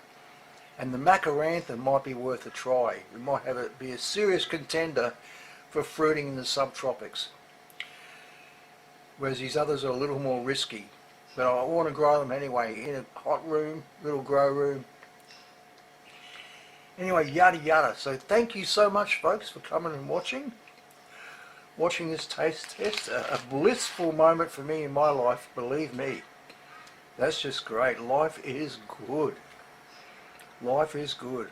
And the Macarantha might be worth a try. We might have it be a serious contender for fruiting in the subtropics. Whereas these others are a little more risky. But I want to grow them anyway in a hot room, little grow room, Anyway, yada yada. So thank you so much, folks, for coming and watching this taste test. A blissful moment for me in my life, believe me. That's just great. Life is good. Life is good.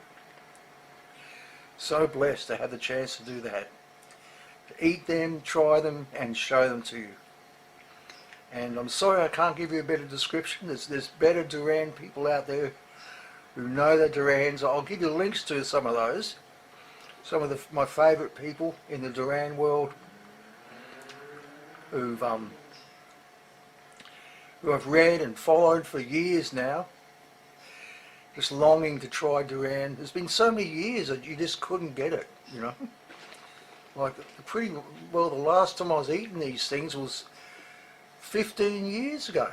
So blessed to have the chance to do that. To eat them, try them, and show them to you. And I'm sorry I can't give you a better description. There's better Durian people out there who know the Durans. I'll give you links to some of those. Some of my favourite people in the Durian world who I've read and followed for years now. Just longing to try Durian. There's been so many years that you just couldn't get it, you know. Like the last time I was eating these things was 15 years ago.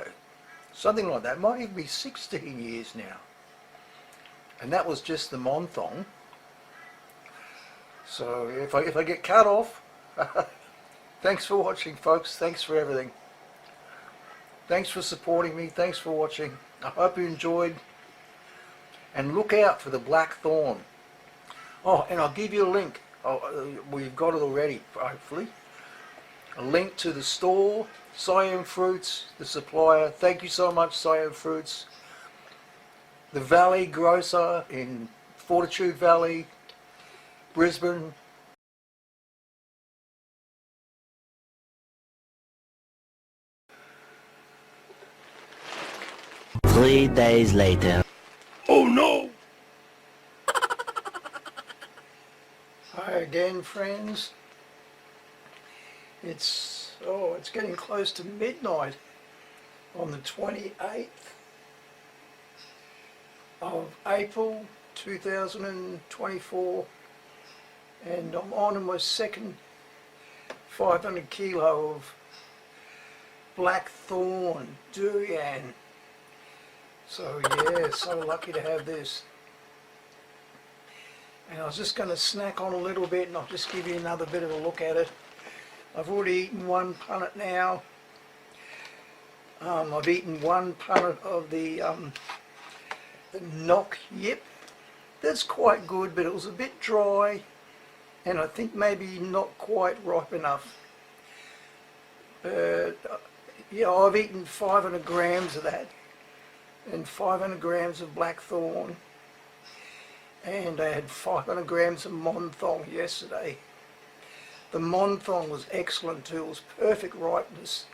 Something like that. Might even be 16 years now. And that was just the Monthong. So if I get cut off, thanks for watching, folks. Thanks for everything. Thanks for supporting me. Thanks for watching. I hope you enjoyed. And look out for the Black Thorn. Oh, and I'll give you a link. We've got it already, hopefully. A link to the store, Siam Fruits, the supplier. Thank you so much, Siam Fruits. The Valley Grocer in Fortitude Valley, Brisbane. Three days later. Oh no! Hi again, friends. It's getting close to midnight on the 28th of April 2024, and I'm on my second 500 kilo of Black Thorn Durian. So yeah, so lucky to have this. And I was just going to snack on a little bit, and I'll just give you another bit of a look at it. I've already eaten one punnet now. I've eaten one punnet of the Nok Yip. That's quite good, but it was a bit dry, and I think maybe not quite ripe enough. But yeah, I've eaten 500 grams of that, and 500 grams of Black Thorn, and I had 500 grams of Monthong yesterday. The Monthong was excellent too. It was perfect ripeness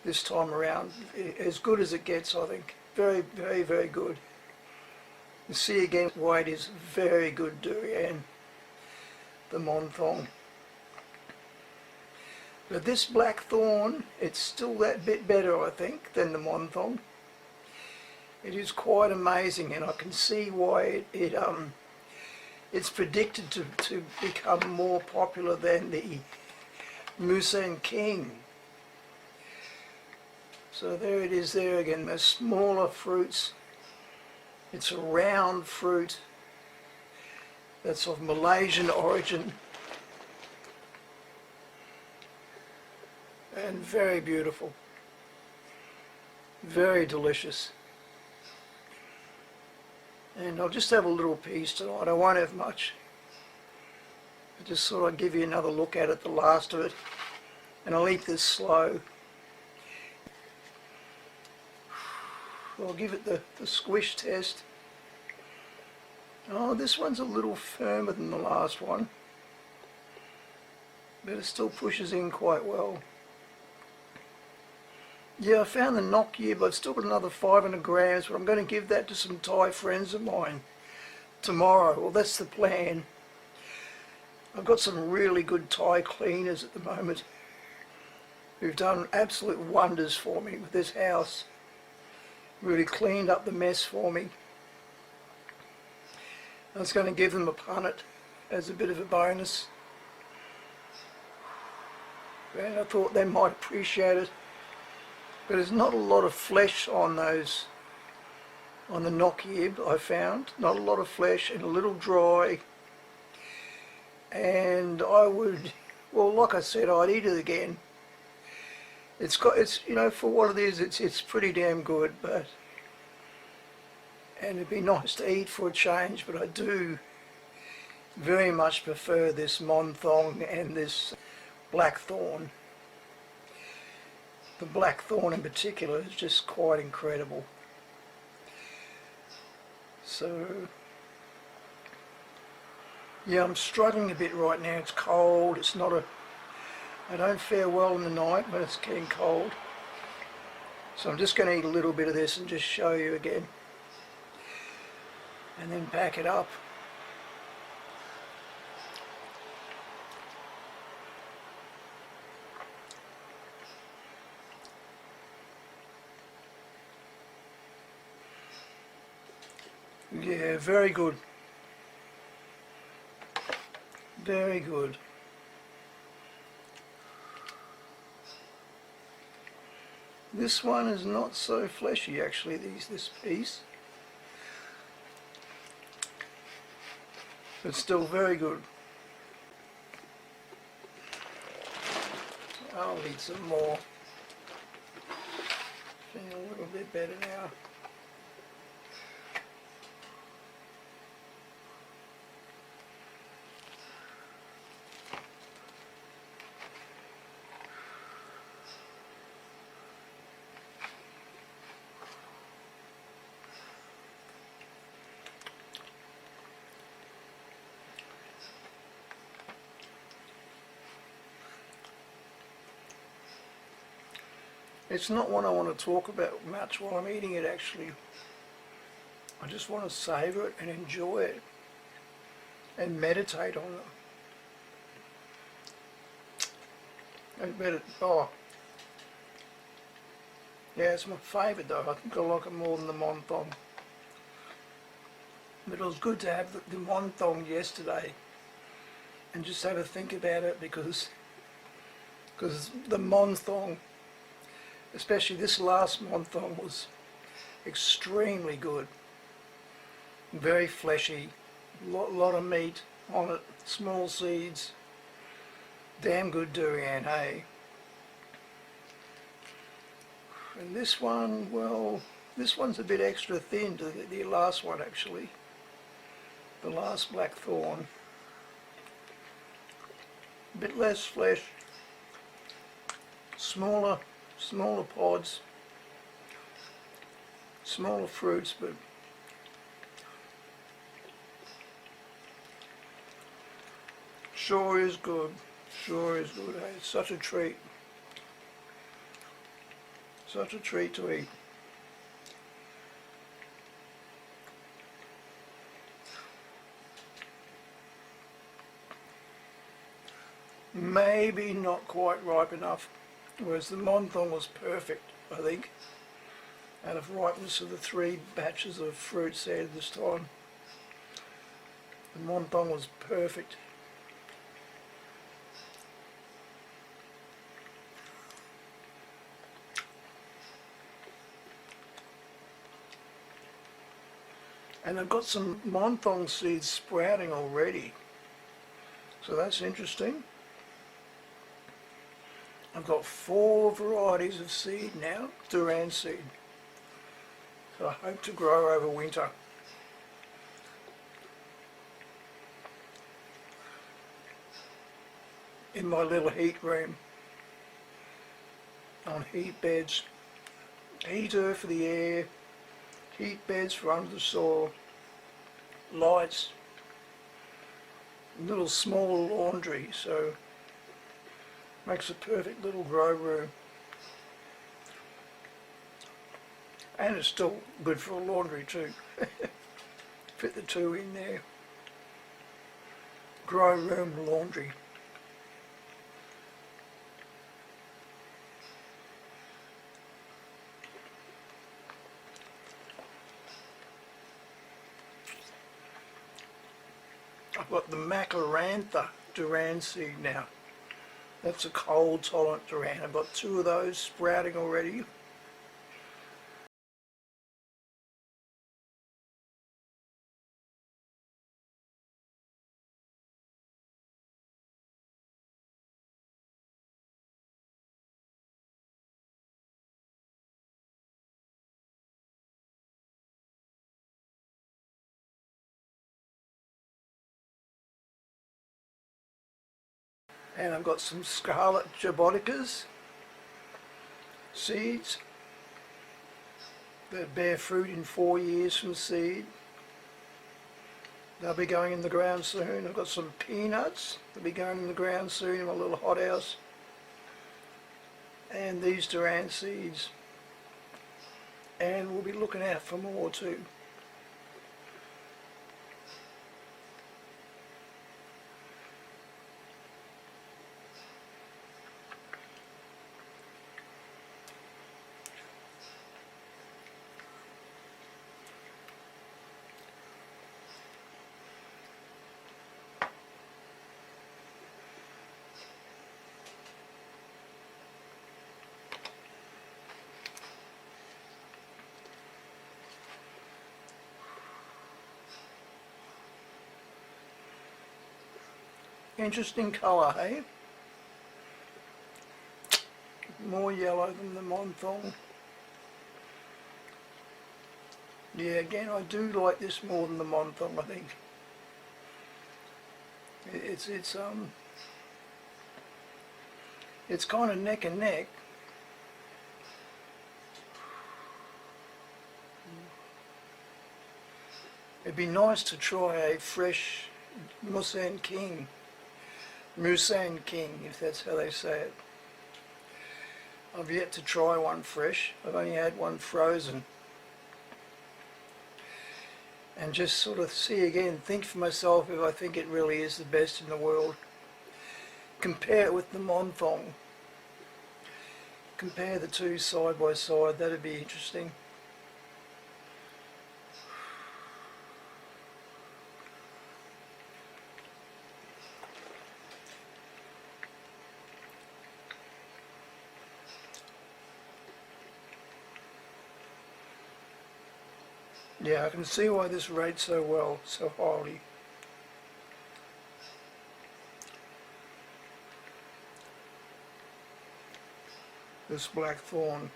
this time around. As good as it gets, I think. Very, very, very good. You see again why it is very good durian, the Monthong. But this Black Thorn, it's still that bit better, I think, than the Monthong. It is quite amazing, and I can see why it's predicted to become more popular than the Musang King. So there it is there again, the smaller fruits. It's a round fruit that's of Malaysian origin and very beautiful, very delicious. And I'll just have a little piece tonight. I won't have much. I just thought I'd give you another look at it, the last of it. And I'll eat this slow. I'll give it the squish test. Oh, this one's a little firmer than the last one, but it still pushes in quite well. Yeah, I found the Nok Yip. I've still got another 500 grams, but I'm going to give that to some Thai friends of mine tomorrow. Well, that's the plan. I've got some really good Thai cleaners at the moment who've done absolute wonders for me with this house. Really cleaned up the mess for me. I was going to give them a punnet as a bit of a bonus, and I thought they might appreciate it. But there's not a lot of flesh on those, on the Nok Yip, I found. Not a lot of flesh and a little dry. And I would, well, like I said, I'd eat it again. It's you know, for what it is, it's pretty damn good, but, and it'd be nice to eat for a change, but I do very much prefer this Monthong and this Black Thorn. The Black Thorn in particular is just quite incredible. So, yeah, I'm struggling a bit right now. It's cold. I don't fare well in the night when it's getting cold. So I'm just going to eat a little bit of this and just show you again. And then pack it up. Yeah, very good. Very good. This one is not so fleshy actually, this piece. But still very good. I'll eat some more. Feeling a little bit better now. It's not one I want to talk about much while I'm eating it actually. I just want to savour it and enjoy it and meditate on it. Oh, yeah, it's my favourite though. I think I like it more than the Monthong. But it was good to have the Monthong yesterday and just have a think about it because the Monthong, especially this last Monthong, was extremely good. Very fleshy, lot of meat on it, small seeds, damn good durian, hey. And this one, well, this one's a bit extra thin to the last one actually. The last Black Thorn. A bit less flesh, smaller pods, smaller fruits, but sure is good. Sure is good. Hey, it's such a treat. Such a treat to eat. Maybe not quite ripe enough, whereas the Monthong was perfect, I think, out of ripeness of the 3 batches of fruits there this time. The Monthong was perfect. And I've got some Monthong seeds sprouting already, so that's interesting. I've got 4 varieties of seed now, Durian seed. So I hope to grow over winter. In my little heat room, on heat beds, heater for the air, heat beds for under the soil, lights, little small laundry, so makes a perfect little grow room. And it's still good for a laundry too. Fit the 2 in there. Grow room laundry. I've got the Macarantha Durian seed now. That's a cold tolerant durian. I've got 2 of those sprouting already. And I've got some scarlet jaboticas seeds that bear fruit in 4 years from seed. They'll be going in the ground soon. I've got some peanuts that'll be going in the ground soon in my little hothouse. And these Durian seeds. And we'll be looking out for more too. Interesting colour, hey? More yellow than the Monthong. Yeah, again, I do like this more than the Monthong, I think. It's kind of neck and neck. It'd be nice to try a fresh Musan King, if that's how they say it. I've yet to try one fresh. I've only had one frozen. And just sort of see again, think for myself if I think it really is the best in the world. Compare it with the Monthong. Compare the two side by side, that'd be interesting. Yeah, I can see why this rates so well, so highly. This Black Thorn.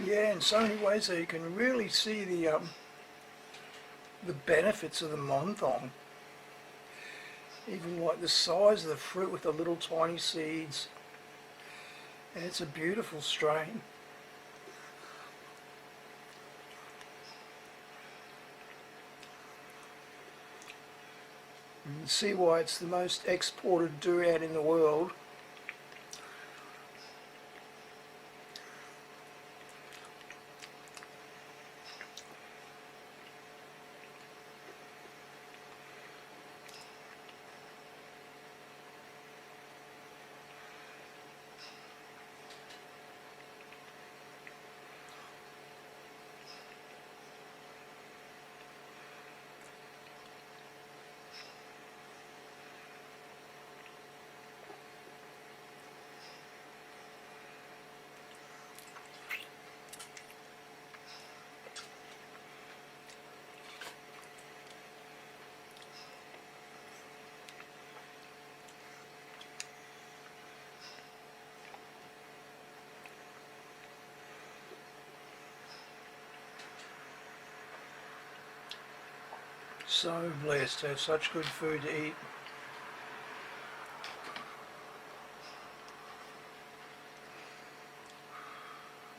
Yeah, in so many ways so you can really see the benefits of the Monthong. Even like the size of the fruit with the little tiny seeds. And it's a beautiful strain. You can see why it's the most exported durian in the world. So blessed to have such good food to eat.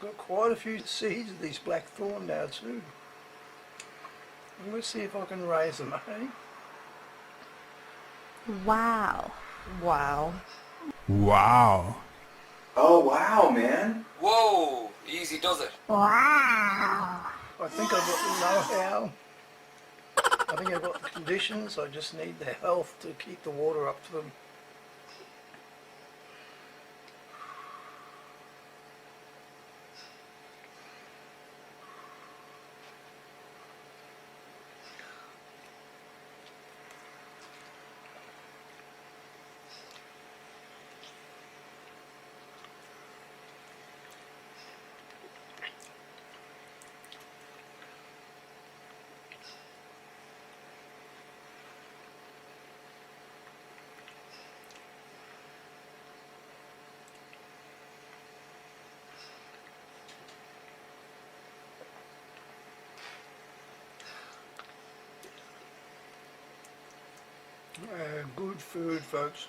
Got quite a few seeds of these Black Thorn now too. And let's see if I can raise them, eh? Wow. Wow. Wow. Oh wow, man. Whoa, easy does it. Wow. I think I've got the know-how. I think I've got the conditions. I just need the health to keep the water up to them. Good food, folks.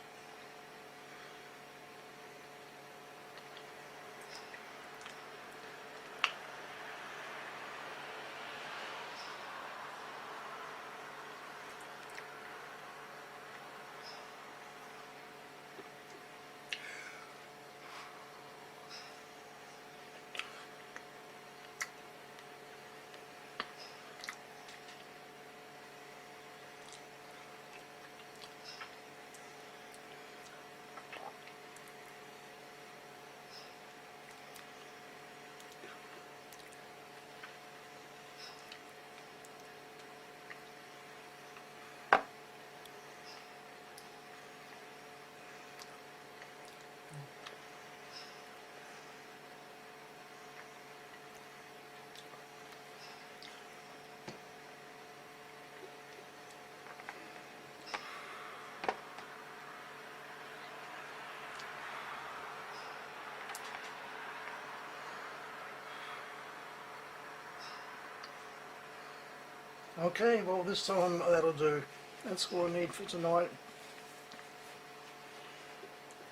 Okay, well this time that'll do. That's all I need for tonight.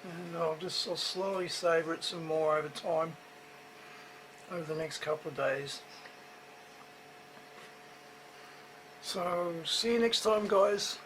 And I'll slowly savour it some more over time, over the next couple of days. So, see you next time, guys.